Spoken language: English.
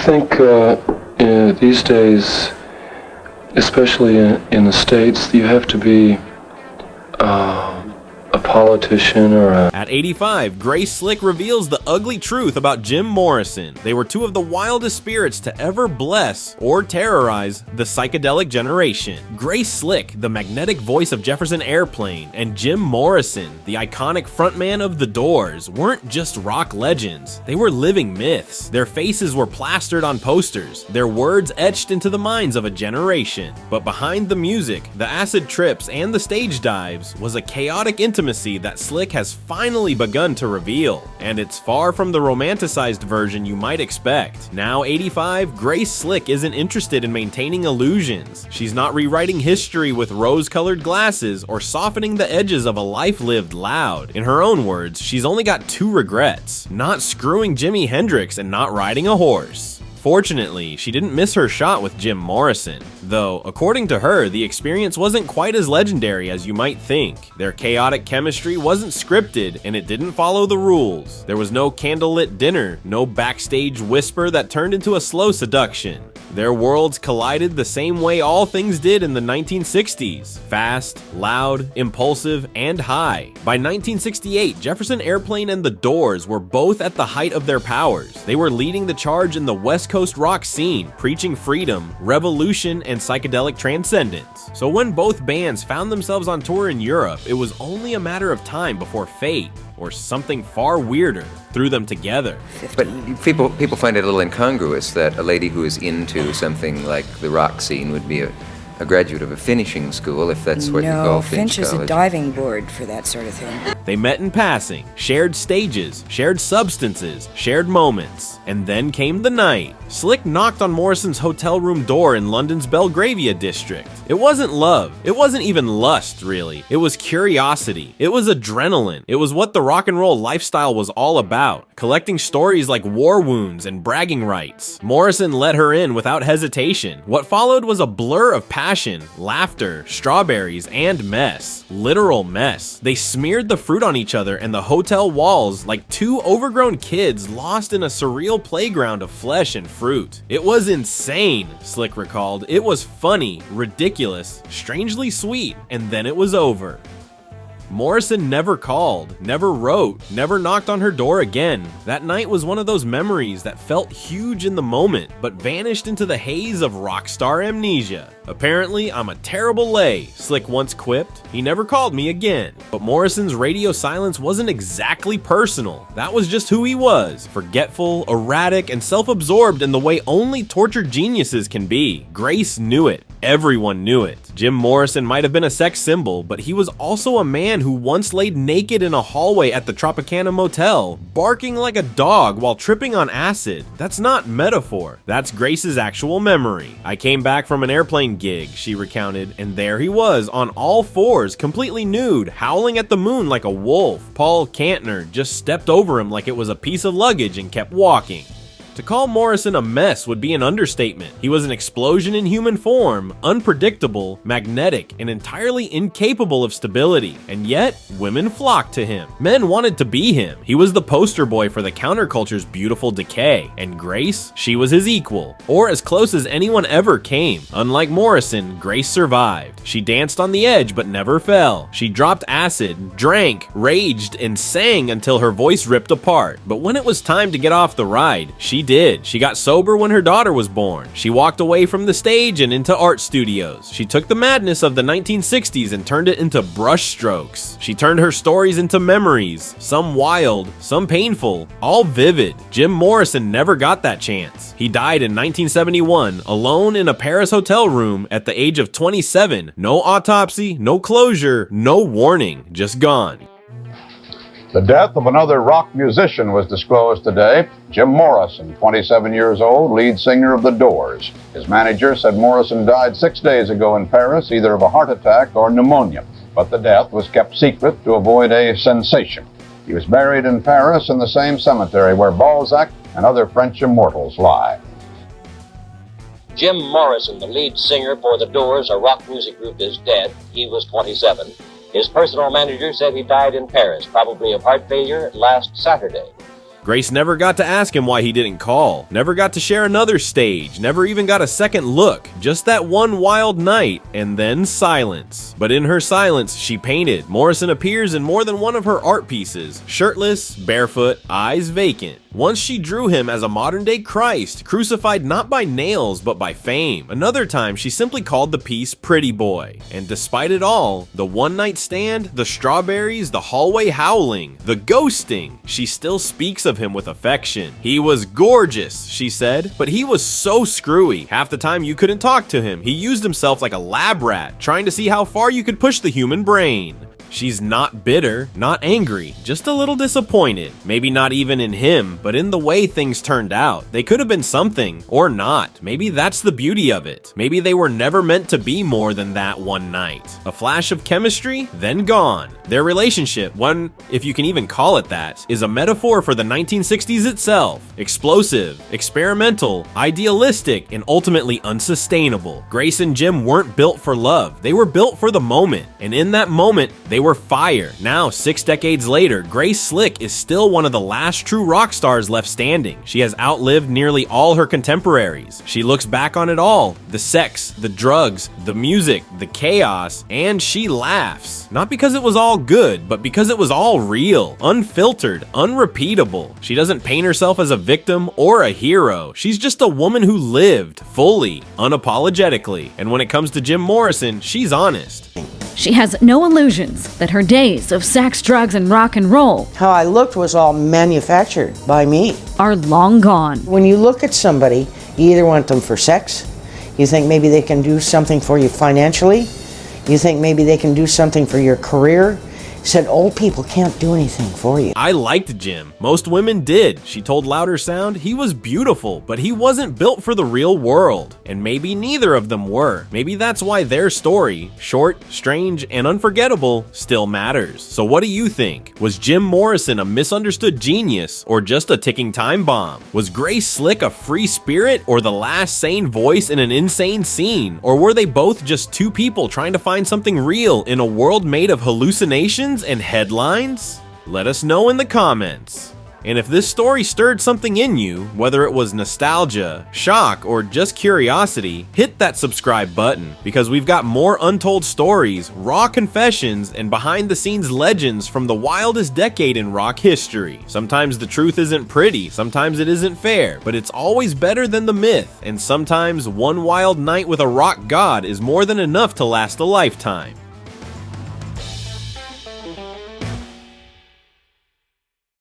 think these days, especially in the States, you have to be a politician or a... At 85, Grace Slick reveals the ugly truth about Jim Morrison. They were two of the wildest spirits to ever bless or terrorize the psychedelic generation. Grace Slick, the magnetic voice of Jefferson Airplane, and Jim Morrison, the iconic frontman of The Doors, weren't just rock legends. They were living myths. Their faces were plastered on posters, their words etched into the minds of a generation. But behind the music, the acid trips, and the stage dives was a chaotic intimacy that Slick has finally begun to reveal, and it's far from the romanticized version you might expect. Now 85, Grace Slick isn't interested in maintaining illusions. She's not rewriting history with rose-colored glasses or softening the edges of a life lived loud. In her own words, she's only got two regrets: not screwing Jimi Hendrix and not riding a horse. Fortunately, she didn't miss her shot with Jim Morrison, though, according to her, the experience wasn't quite as legendary as you might think. Their chaotic chemistry wasn't scripted, and it didn't follow the rules. There was no candlelit dinner, no backstage whisper that turned into a slow seduction. Their worlds collided the same way all things did in the 1960s: fast, loud, impulsive, and high. By 1968, Jefferson Airplane and The Doors were both at the height of their powers. They were leading the charge in the West Coast rock scene, preaching freedom, revolution, and psychedelic transcendence. So when both bands found themselves on tour in Europe, it was only a matter of time before fate, or something far weirder, threw them together. But people find it a little incongruous that a lady who is into something like the rock scene would be a graduate of a finishing school, if that's what you call Finch is a diving board for that sort of thing. They met in passing, shared stages, shared substances, shared moments, and then came the night. Slick knocked on Morrison's hotel room door in London's Belgravia district. It wasn't love. It wasn't even lust, really. It was curiosity. It was adrenaline. It was what the rock and roll lifestyle was all about, collecting stories like war wounds and bragging rights. Morrison let her in without hesitation. What followed was a blur of passion, laughter, strawberries, and mess. Literal mess. They smeared the fruit on each other and the hotel walls like two overgrown kids lost in a surreal playground of flesh and fruit. It was insane, Slick recalled. It was funny, ridiculous, strangely sweet, and then it was over. Morrison never called, never wrote, never knocked on her door again. That night was one of those memories that felt huge in the moment, but vanished into the haze of rock star amnesia. Apparently, I'm a terrible lay, Slick once quipped. He never called me again. But Morrison's radio silence wasn't exactly personal. That was just who he was, forgetful, erratic, and self-absorbed in the way only tortured geniuses can be. Grace knew it. Everyone knew it. Jim Morrison might have been a sex symbol, but he was also a man who once laid naked in a hallway at the Tropicana Motel, barking like a dog while tripping on acid. That's not metaphor. That's Grace's actual memory. I came back from an airplane gig, she recounted, and there he was, on all fours, completely nude, howling at the moon like a wolf. Paul Kantner just stepped over him like it was a piece of luggage and kept walking. To call Morrison a mess would be an understatement. He was an explosion in human form, unpredictable, magnetic, and entirely incapable of stability. And yet, women flocked to him. Men wanted to be him. He was the poster boy for the counterculture's beautiful decay. And Grace, she was his equal, or as close as anyone ever came. Unlike Morrison, Grace survived. She danced on the edge but never fell. She dropped acid, drank, raged, and sang until her voice ripped apart. But when it was time to get off the ride, she did. She got sober when her daughter was born. She walked away from the stage and into art studios. She took the madness of the 1960s and turned it into brush strokes. She turned her stories into memories, some wild, some painful, all vivid. Jim Morrison never got that chance. He died in 1971, alone in a Paris hotel room at the age of 27. No autopsy, no closure, no warning, just gone. The death of another rock musician was disclosed today. Jim Morrison, 27 years old, lead singer of The Doors. His manager said Morrison died 6 days ago in Paris, either of a heart attack or pneumonia, but the death was kept secret to avoid a sensation. He was buried in Paris in the same cemetery where Balzac and other French immortals lie. Jim Morrison, the lead singer for The Doors, a rock music group, is dead. He was 27. His personal manager said he died in Paris, probably of heart failure, last Saturday. Grace never got to ask him why he didn't call, never got to share another stage, never even got a second look, just that one wild night, and then silence. But in her silence, she painted. Morrison appears in more than one of her art pieces, shirtless, barefoot, eyes vacant. Once she drew him as a modern-day Christ, crucified not by nails but by fame. Another time, she simply called the piece Pretty Boy. And despite it all, the one-night stand, the strawberries, the hallway howling, the ghosting, she still speaks of him with affection. He was gorgeous, she said, but he was so screwy. Half the time you couldn't talk to him. He used himself like a lab rat, trying to see how far you could push the human brain. She's not bitter, not angry, just a little disappointed. Maybe not even in him, but in the way things turned out. They could have been something, or not. Maybe that's the beauty of it. Maybe they were never meant to be more than that one night. A flash of chemistry, then gone. Their relationship, one, if you can even call it that, is a metaphor for the 1960s itself. Explosive, experimental, idealistic, and ultimately unsustainable. Grace and Jim weren't built for love. They were built for the moment. And in that moment, they were fire. Now, 6 decades later, Grace Slick is still one of the last true rock stars left standing. She has outlived nearly all her contemporaries. She looks back on it all, the sex, the drugs, the music, the chaos, and she laughs. Not because it was all good, but because it was all real, unfiltered, unrepeatable. She doesn't paint herself as a victim or a hero. She's just a woman who lived fully, unapologetically. And when it comes to Jim Morrison, she's honest. She has no illusions that her days of sex, drugs, and rock and roll How I looked was all manufactured by me. are long gone. When you look at somebody, you either want them for sex, you think maybe they can do something for you financially, you think maybe they can do something for your career. Said old people can't do anything for you. I liked Jim. Most women did. She told Louder Sound he was beautiful, but he wasn't built for the real world. And maybe neither of them were. Maybe that's why their story, short, strange, and unforgettable, still matters. So what do you think? Was Jim Morrison a misunderstood genius or just a ticking time bomb? Was Grace Slick a free spirit or the last sane voice in an insane scene? Or were they both just two people trying to find something real in a world made of hallucinations and headlines? Let us know in the comments. And if this story stirred something in you, whether it was nostalgia, shock, or just curiosity, hit that subscribe button, because we've got more untold stories, raw confessions, and behind-the-scenes legends from the wildest decade in rock history. Sometimes the truth isn't pretty, sometimes it isn't fair, but it's always better than the myth, and sometimes one wild night with a rock god is more than enough to last a lifetime.